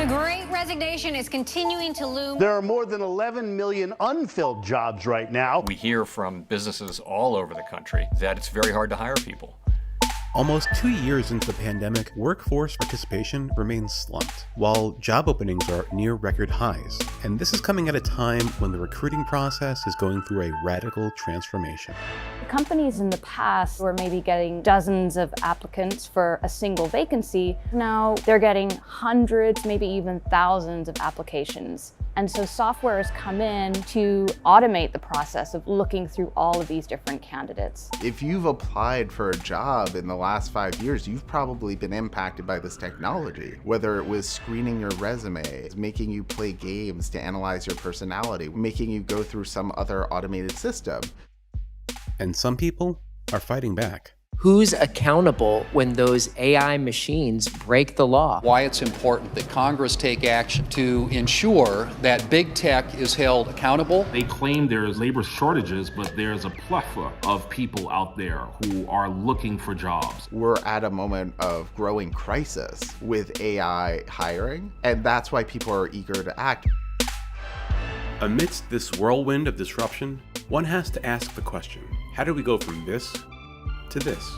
The Great Resignation is continuing to loom. There are more than 11 million unfilled jobs right now. We hear from businesses all over the country that it's very hard to hire people. Almost 2 years into the pandemic, workforce participation remains slumped, while job openings are near record highs. And this is coming at a time when the recruiting process is going through a radical transformation. Companies in the past were maybe getting dozens of applicants for a single vacancy. Now they're getting hundreds, maybe even thousands of applications. And so software has come in to automate the process of looking through all of these different candidates. If you've applied for a job in the last 5 years, you've probably been impacted by this technology. Whether it was screening your resume, making you play games to analyze your personality, making you go through some other automated system. And some people are fighting back. Who's accountable when those AI machines break the law? Why it's important that Congress take action to ensure that big tech is held accountable. They claim there's labor shortages, but there's a plethora of people out there who are looking for jobs. We're at a moment of growing crisis with AI hiring, and that's why people are eager to act. Amidst this whirlwind of disruption, one has to ask the question, how do we go from this to this?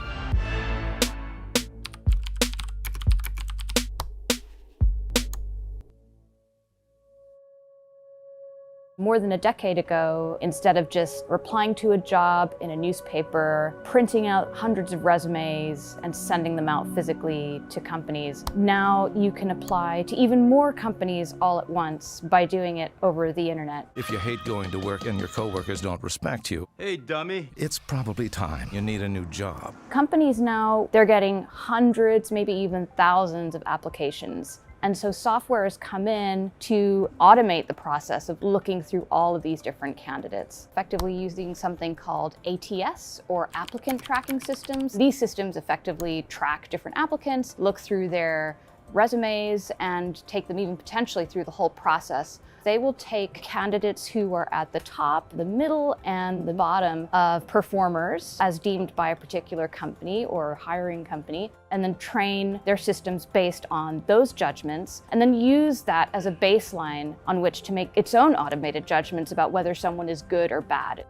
More than a decade ago, instead of just replying to a job in a newspaper, printing out hundreds of resumes and sending them out physically to companies, now you can apply to even more companies all at once by doing it over the internet. If you hate going to work and your coworkers don't respect you, hey dummy, it's probably time you need a new job. Companies now, they're getting hundreds, maybe even thousands of applications. And so software has come in to automate the process of looking through all of these different candidates, effectively using something called ATS, or applicant tracking systems. These systems effectively track different applicants, look through their resumes, and take them even potentially through the whole process. They will take candidates who are at the top, the middle, and the bottom of performers as deemed by a particular company or hiring company, and then train their systems based on those judgments, and then use that as a baseline on which to make its own automated judgments about whether someone is good or bad.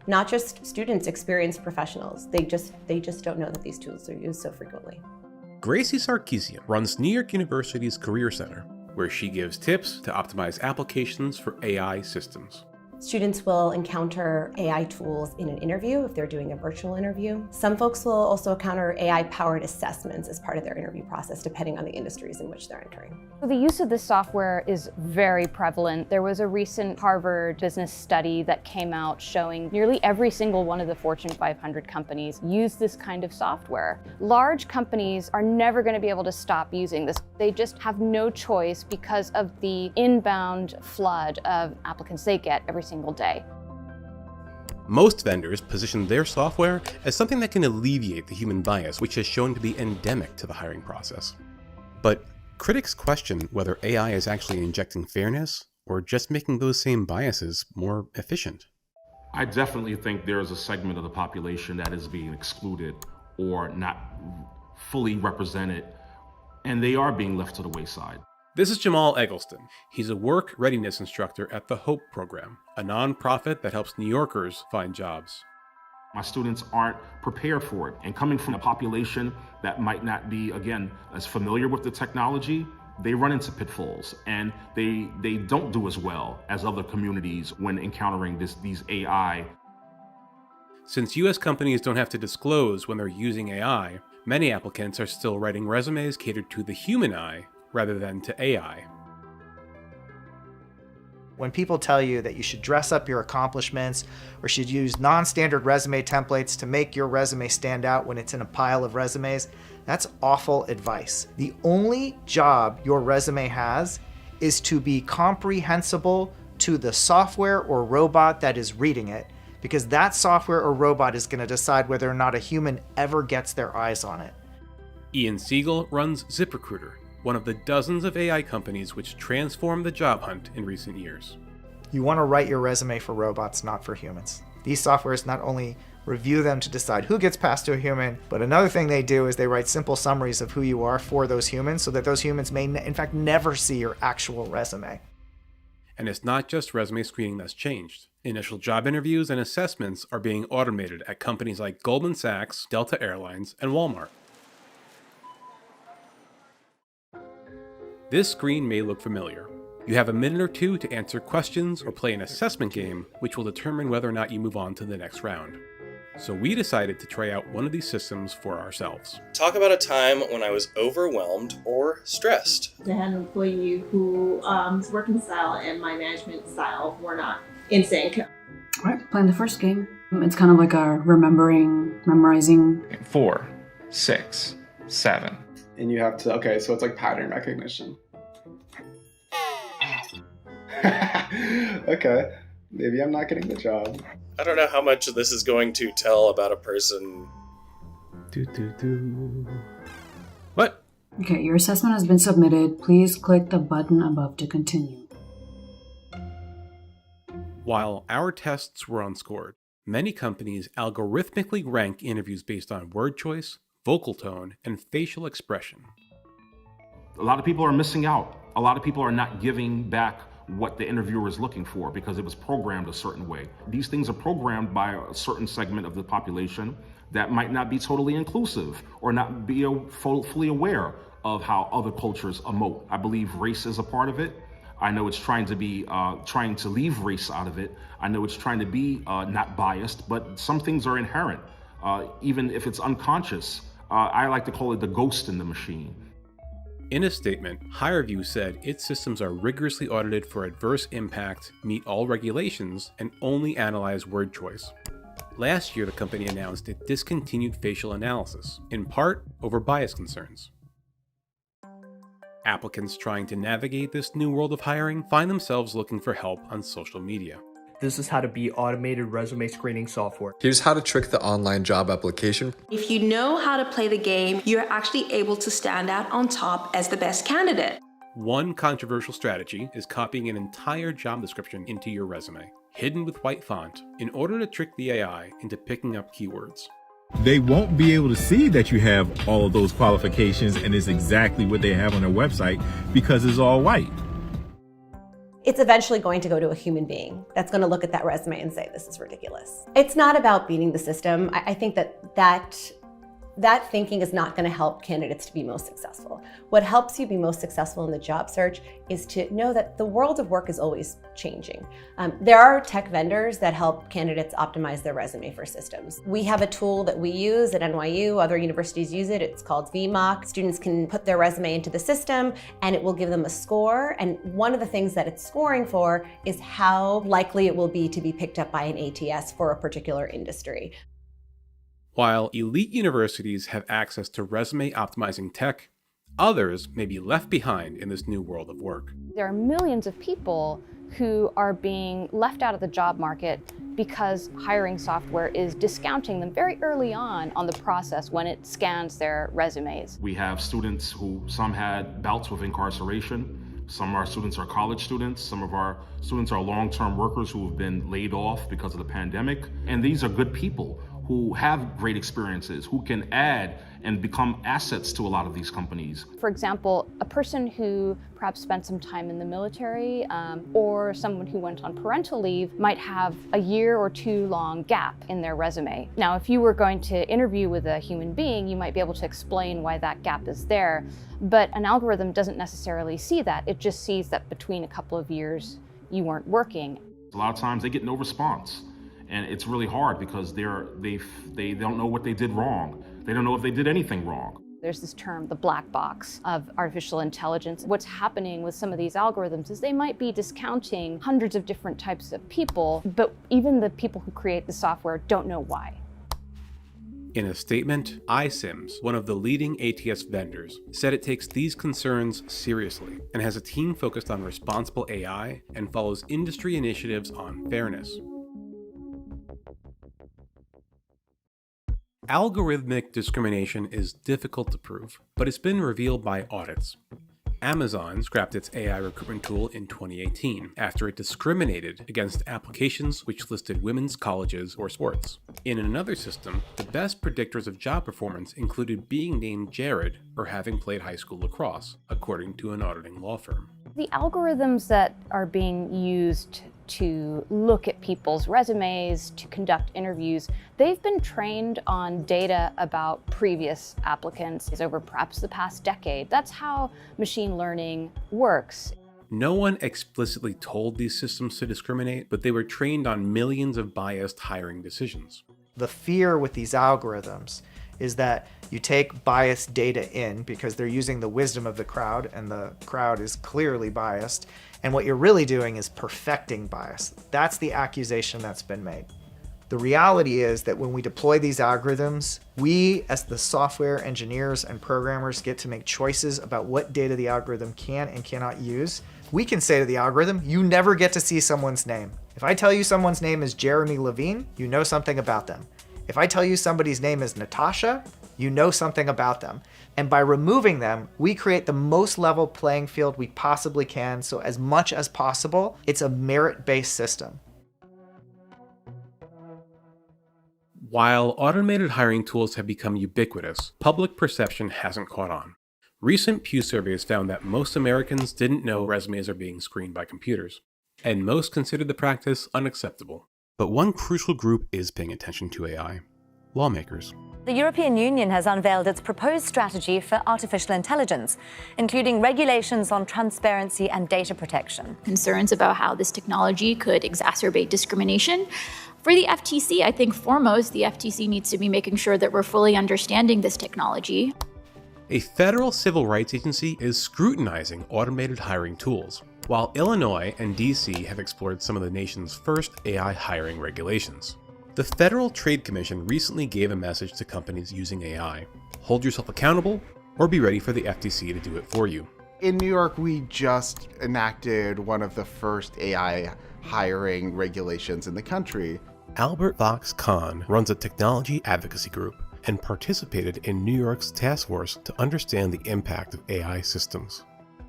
Not just students, experienced professionals. They just don't know that these tools are used so frequently. Gracie Sarkeesian runs New York University's Career Center, where she gives tips to optimize applications for AI systems. Students will encounter AI tools in an interview if they're doing a virtual interview. Some folks will also encounter AI-powered assessments as part of their interview process, depending on the industries in which they're entering. The use of this software is very prevalent. There was a recent Harvard business study that came out showing nearly every single one of the Fortune 500 companies use this kind of software. Large companies are never going to be able to stop using this. They just have no choice because of the inbound flood of applicants they get every single day. Most vendors position their software as something that can alleviate the human bias, which has shown to be endemic to the hiring process. But critics question whether AI is actually injecting fairness or just making those same biases more efficient. I definitely think there is a segment of the population that is being excluded or not fully represented, and they are being left to the wayside. This is Jamal Eggleston. He's a work readiness instructor at the HOPE program, a nonprofit that helps New Yorkers find jobs. My students aren't prepared for it, and coming from a population that might not be, again, as familiar with the technology, they run into pitfalls, and they don't do as well as other communities when encountering these AI. Since US companies don't have to disclose when they're using AI, many applicants are still writing resumes catered to the human eye rather than to AI. When people tell you that you should dress up your accomplishments or should use non-standard resume templates to make your resume stand out when it's in a pile of resumes, that's awful advice. The only job your resume has is to be comprehensible to the software or robot that is reading it, because that software or robot is going to decide whether or not a human ever gets their eyes on it. Ian Siegel runs ZipRecruiter, one of the dozens of AI companies which transformed the job hunt in recent years. You want to write your resume for robots, not for humans. These softwares not only review them to decide who gets passed to a human. But another thing they do is they write simple summaries of who you are for those humans so that those humans may in fact never see your actual resume. And it's not just resume screening that's changed. Initial job interviews and assessments are being automated at companies like Goldman Sachs, Delta Airlines, and Walmart. This screen may look familiar. You have a minute or two to answer questions or play an assessment game, which will determine whether or not you move on to the next round. So we decided to try out one of these systems for ourselves. Talk about a time when I was overwhelmed or stressed. I had an employee whose working style and my management style were not in sync. Right, playing the first game. It's kind of like a memorizing. 4, 6, 7. And you have to, okay, so it's like pattern recognition. Okay, maybe I'm not getting the job. I don't know how much this is going to tell about a person. What? Okay, your assessment has been submitted. Please click the button above to continue. While our tests were unscored, many companies algorithmically rank interviews based on word choice, vocal tone, and facial expression. A lot of people are missing out. A lot of people are not giving back what the interviewer is looking for because it was programmed a certain way. These things are programmed by a certain segment of the population that might not be totally inclusive or not be fully aware of how other cultures emote. I believe race is a part of it. I know it's trying to leave race out of it. I know it's trying to be not biased, but some things are inherent, even if it's unconscious. I like to call it the ghost in the machine. In a statement, HireVue said its systems are rigorously audited for adverse impact, meet all regulations, and only analyze word choice. Last year, the company announced it discontinued facial analysis, in part over bias concerns. Applicants trying to navigate this new world of hiring find themselves looking for help on social media. This is how to beat automated resume screening software. Here's how to trick the online job application. If you know how to play the game, you're actually able to stand out on top as the best candidate. One controversial strategy is copying an entire job description into your resume, hidden with white font, in order to trick the AI into picking up keywords. They won't be able to see that you have all of those qualifications and it's exactly what they have on their website because it's all white. It's eventually going to go to a human being that's going to look at that resume and say, this is ridiculous. It's not about beating the system. I think that thinking is not going to help candidates to be most successful. What helps you be most successful in the job search is to know that the world of work is always changing. There are tech vendors that help candidates optimize their resume for systems. We have a tool that we use at NYU, other universities use it, it's called VMock. Students can put their resume into the system and it will give them a score. And one of the things that it's scoring for is how likely it will be to be picked up by an ATS for a particular industry. While elite universities have access to resume optimizing tech, others may be left behind in this new world of work. There are millions of people who are being left out of the job market because hiring software is discounting them very early on the process when it scans their resumes. We have students who some had bouts with incarceration. Some of our students are college students. Some of our students are long-term workers who have been laid off because of the pandemic. And these are good people who have great experiences, who can add and become assets to a lot of these companies. For example, a person who perhaps spent some time in the military or someone who went on parental leave might have a year or two long gap in their resume. Now, if you were going to interview with a human being, you might be able to explain why that gap is there, but an algorithm doesn't necessarily see that. It just sees that between a couple of years you weren't working. A lot of times they get no response. And it's really hard because they don't know what they did wrong. They don't know if they did anything wrong. There's this term, the black box of artificial intelligence. What's happening with some of these algorithms is they might be discounting hundreds of different types of people, but even the people who create the software don't know why. In a statement, iCIMS, one of the leading ATS vendors, said it takes these concerns seriously and has a team focused on responsible AI and follows industry initiatives on fairness. Algorithmic discrimination is difficult to prove, but it's been revealed by audits. Amazon scrapped its AI recruitment tool in 2018 after it discriminated against applications which listed women's colleges or sports. In another system, the best predictors of job performance included being named Jared or having played high school lacrosse, according to an auditing law firm. The algorithms that are being used to look at people's resumes, to conduct interviews, they've been trained on data about previous applicants over perhaps the past decade. That's how machine learning works. No one explicitly told these systems to discriminate, but they were trained on millions of biased hiring decisions. The fear with these algorithms is that you take biased data in because they're using the wisdom of the crowd, and the crowd is clearly biased, and what you're really doing is perfecting bias. That's the accusation that's been made. The reality is that when we deploy these algorithms, we as the software engineers and programmers get to make choices about what data the algorithm can and cannot use. We can say to the algorithm, you never get to see someone's name. If I tell you someone's name is Jeremy Levine, you know something about them. If I tell you somebody's name is Natasha, you know something about them. And by removing them, we create the most level playing field we possibly can, so as much as possible, it's a merit-based system. While automated hiring tools have become ubiquitous, public perception hasn't caught on. Recent Pew surveys found that most Americans didn't know resumes are being screened by computers, and most consider the practice unacceptable. But one crucial group is paying attention to AI: lawmakers. The European Union has unveiled its proposed strategy for artificial intelligence, including regulations on transparency and data protection. Concerns about how this technology could exacerbate discrimination. For the FTC, I think foremost, the FTC needs to be making sure that we're fully understanding this technology. A federal civil rights agency is scrutinizing automated hiring tools, while Illinois and DC have explored some of the nation's first AI hiring regulations. The Federal Trade Commission recently gave a message to companies using AI: hold yourself accountable, or be ready for the FTC to do it for you. In New York, we just enacted one of the first AI hiring regulations in the country. Albert Fox Kahn runs a technology advocacy group and participated in New York's task force to understand the impact of AI systems.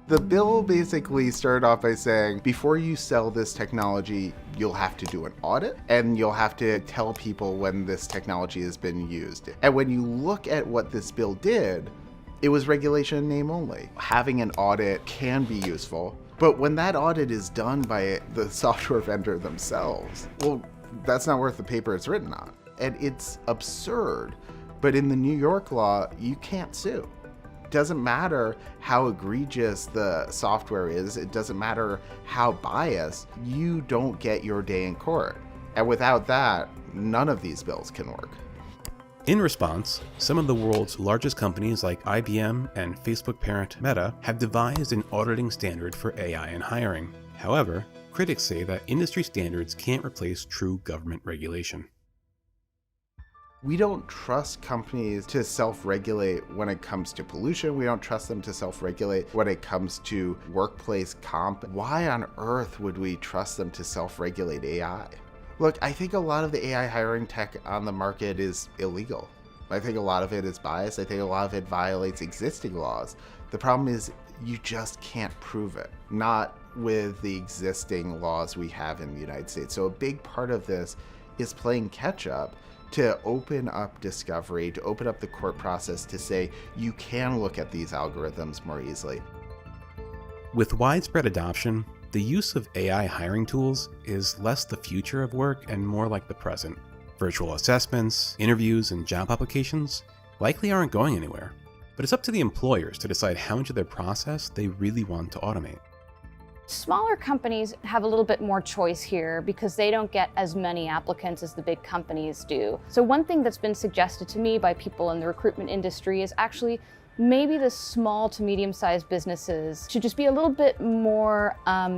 The bill basically started off by saying, before you sell this technology, you'll have to do an audit and you'll have to tell people when this technology has been used. And when you look at what this bill did, it was regulation in name only. Having an audit can be useful, but when that audit is done by the software vendor themselves, well, that's not worth the paper it's written on. And it's absurd. But in the New York law, you can't sue. It doesn't matter how egregious the software is, it doesn't matter how biased, you don't get your day in court. And without that, none of these bills can work. In response, some of the world's largest companies like IBM and Facebook parent Meta have devised an auditing standard for AI in hiring. However, critics say that industry standards can't replace true government regulation. We don't trust companies to self-regulate when it comes to pollution. We don't trust them to self-regulate when it comes to workplace comp. Why on earth would we trust them to self-regulate AI? Look, I think a lot of the AI hiring tech on the market is illegal. I think a lot of it is biased. I think a lot of it violates existing laws. The problem is you just can't prove it, not with the existing laws we have in the United States. So a big part of this is playing catch up to open up discovery, to open up the court process to say you can look at these algorithms more easily. With widespread adoption, the use of AI hiring tools is less the future of work and more like the present. Virtual assessments, interviews, and job applications likely aren't going anywhere, but it's up to the employers to decide how much of their process they really want to automate. Smaller companies have a little bit more choice here because they don't get as many applicants as the big companies do. So one thing that's been suggested to me by people in the recruitment industry is actually maybe the small to medium-sized businesses should just be a little bit more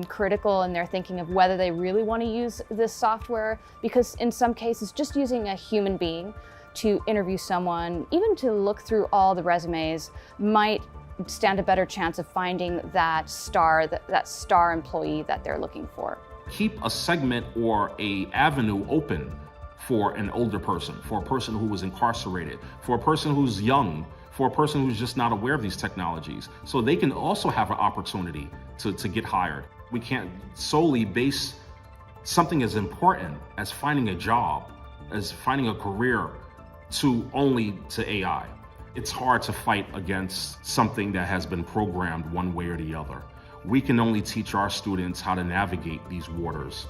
critical in their thinking of whether they really want to use this software, because in some cases just using a human being to interview someone, even to look through all the resumes, might stand a better chance of finding that star employee that they're looking for. Keep a segment or a avenue open for an older person, for a person who was incarcerated, for a person who's young, for a person who's just not aware of these technologies. So they can also have an opportunity to get hired. We can't solely base something as important as finding a job, as finding a career, only to AI. It's hard to fight against something that has been programmed one way or the other. We can only teach our students how to navigate these waters.